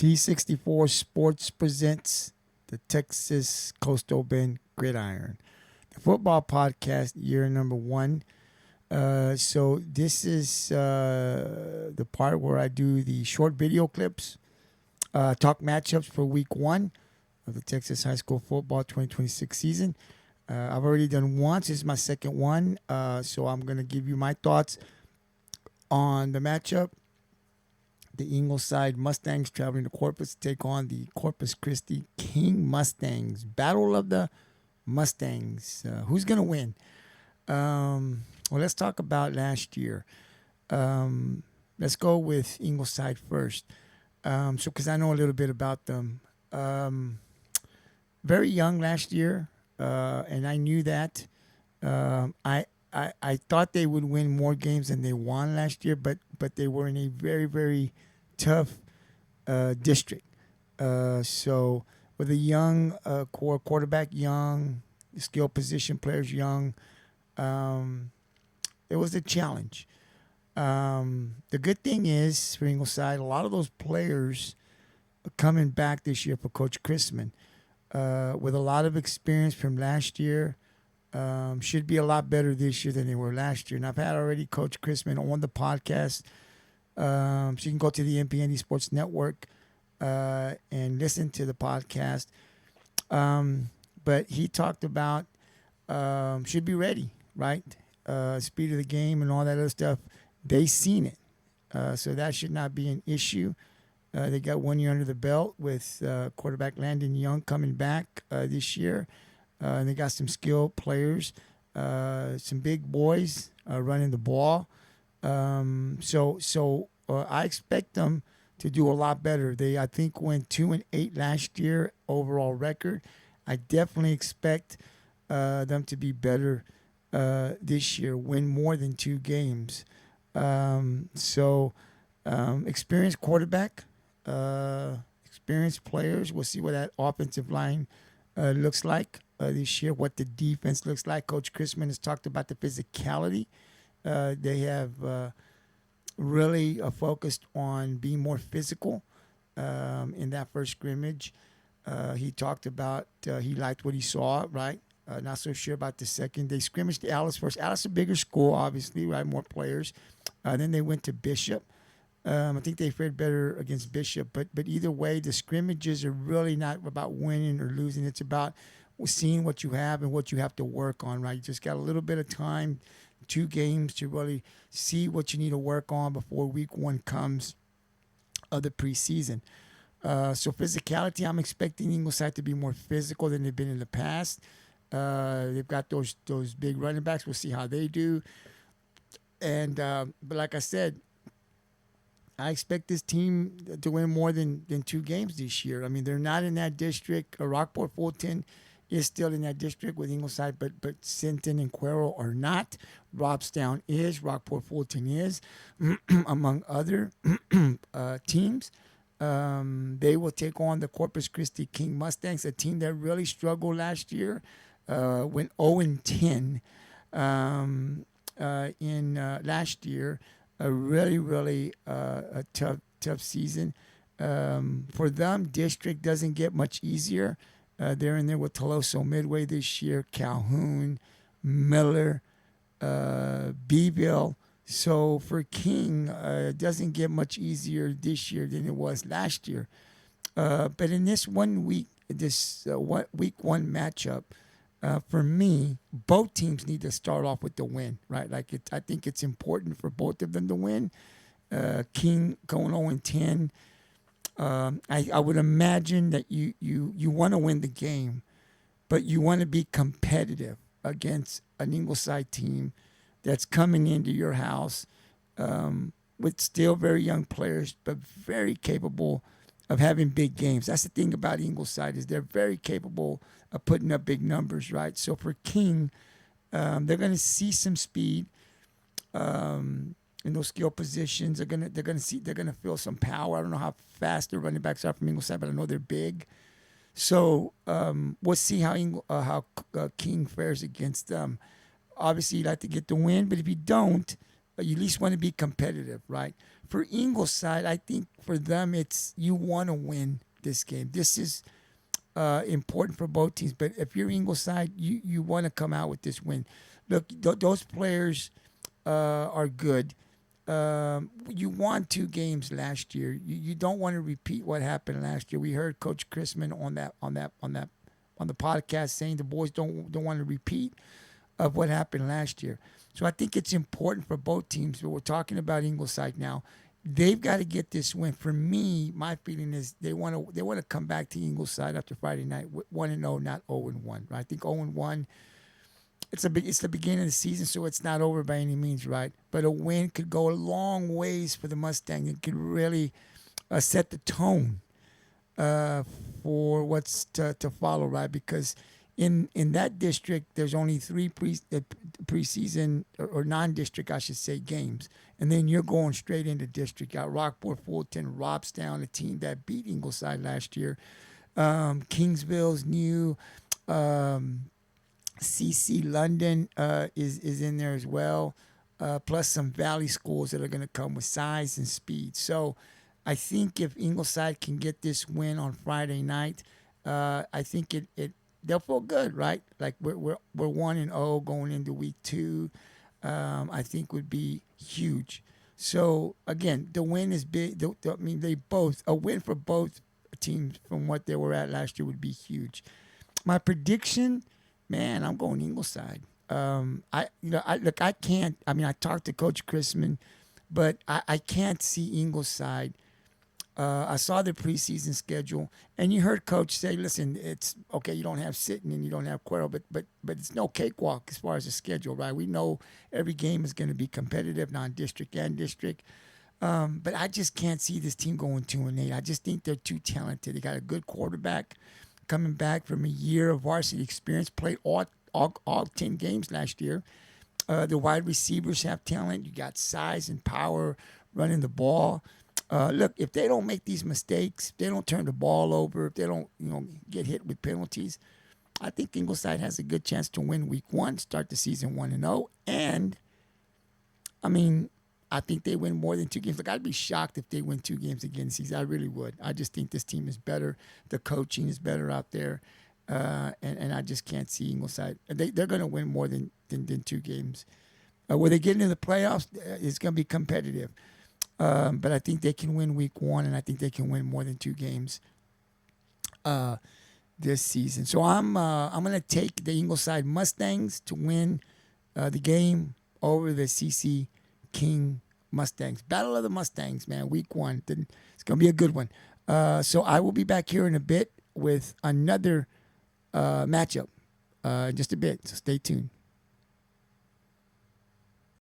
T64 Sports presents the Texas Coastal Bend Gridiron, the football podcast, year number 1. So this is the part where I do the short video clips, talk matchups for week 1 of the Texas High School Football 2026 season. I've already done once. This is my second one. So I'm going to give you my thoughts on the matchup. The Ingleside Mustangs traveling to Corpus to take on the Corpus Christi King Mustangs. Battle of the Mustangs. Who's going to win? Well, let's talk about last year. Let's go with Ingleside first. Because I know a little bit about them. Very young last year, and I knew that. I thought they would win more games than they won last year, but they were in a very, very tough district. So with a young quarterback, young, skill position players, young, it was a challenge. The good thing is for Ingleside, a lot of those players are coming back this year for Coach Chrisman with a lot of experience from last year. Should be a lot better this year than they were last year. And I've had already Coach Chrisman on the podcast. So you can go to the MPND Sports Network and listen to the podcast. But he talked about should be ready, right? Speed of the game and all that other stuff. They seen it. So that should not be an issue. They got 1 year under the belt with quarterback Landon Young coming back this year. And they got some skilled players, some big boys running the ball. So I expect them to do a lot better. They, I think, went 2-8 last year overall record. I definitely expect them to be better this year, win more than 2 games. Experienced quarterback, experienced players. We'll see what that offensive line looks like this year, what the defense looks like. Coach Chrisman has talked about the physicality. They have really focused on being more physical in that first scrimmage. He talked about he liked what he saw, right? Not so sure about the second. They scrimmaged Alice first. Alice a bigger school, obviously, right? More players. Then they went to Bishop. I think they fared better against Bishop. But either way, the scrimmages are really not about winning or losing. It's about seeing what you have and what you have to work on, right? You just got a little bit of time, 2 games to really see what you need to work on before week 1 comes of the preseason. So physicality, I'm expecting Ingleside to be more physical than they've been in the past. They've got those big running backs. We'll see how they do. And but like I said, I expect this team to win more than 2 games this year. I mean, they're not in that district. Rockport Fulton is still in that district with Ingleside, but Sinton and Cuero are not. Robstown is. Rockport Fulton is, among other teams. They will take on the Corpus Christi King Mustangs, a team that really struggled last year. Went 0-10 in last year. A really a tough season. For them, district doesn't get much easier. They're in there with Toloso Midway this year, Calhoun, Miller, Beeville. So for King, it doesn't get much easier this year than it was last year. But in this 1 week, week 1 matchup, for me, both teams need to start off with the win, right? I think it's important for both of them to win. King going 0-10. I would imagine that you want to win the game, but you want to be competitive against an Ingleside team that's coming into your house with still very young players, but very capable of having big games. That's the thing about Ingleside is they're very capable of putting up big numbers, right? So for King, they're going to see some speed in those skill positions. They're going to feel some power. I don't know how fast the running backs are from Ingleside, but I know they're big. So we'll see how King fares against them. Obviously, you'd like to get the win, but if you don't, you at least want to be competitive, right? For Ingleside, I think for them, it's you want to win this game. This is important for both teams. But if you're Ingleside, you want to come out with this win. Look, those players are good. You won 2 games last year. You don't want to repeat what happened last year. We heard Coach Chrisman on the podcast saying the boys don't want to repeat of what happened last year. So I think it's important for both teams. But we're talking about Ingleside now. They've got to get this win. For me, my feeling is they want to come back to Ingleside after Friday night 1-0, not 0-1. Right? I think 0-1. It's the beginning of the season, so it's not over by any means, right? But a win could go a long ways for the Mustangs. It could really set the tone for what's to follow, right? Because in that district, there's only 3 preseason or non-district, I should say, games. And then you're going straight into district. Got Rockport, Fulton, Robstown, a team that beat Ingleside last year. Kingsville's new. CC London is in there as well, plus some Valley schools that are going to come with size and speed. So I think if Ingleside can get this win on Friday night, I think they'll feel good, right? Like we're 1-0 going into week 2. I think would be huge. So again, the win is big. A win for both teams from what they were at last year would be huge. My prediction. Man, I'm going Ingleside. I can't. I mean, I talked to Coach Chrisman, but I can't see Ingleside. I saw the preseason schedule, and you heard Coach say, "Listen, it's okay. You don't have Sitton and you don't have Cuero, but it's no cakewalk as far as the schedule, right? We know every game is going to be competitive, non-district and district." But I just can't see this team going 2-8. I just think they're too talented. They got a good quarterback. Coming back from a year of varsity experience, played all 10 games last year. The wide receivers have talent. You got size and power running the ball. Look, if they don't make these mistakes, if they don't turn the ball over, if they don't get hit with penalties, I think Ingleside has a good chance to win week 1, start the season 1-0. And, I mean, I think they win more than 2 games. Like, I'd be shocked if they win 2 games again this season. I really would. I just think this team is better. The coaching is better out there. And I just can't see Ingleside. They're going to win more than 2 games. Where they get into the playoffs, it's going to be competitive. But I think they can win week 1, and I think they can win more than 2 games this season. So I'm going to take the Ingleside Mustangs to win the game over the CC King Mustangs. Battle of the Mustangs, man, week 1. It's going to be a good one. So I will be back here in a bit with another matchup just a bit. So stay tuned.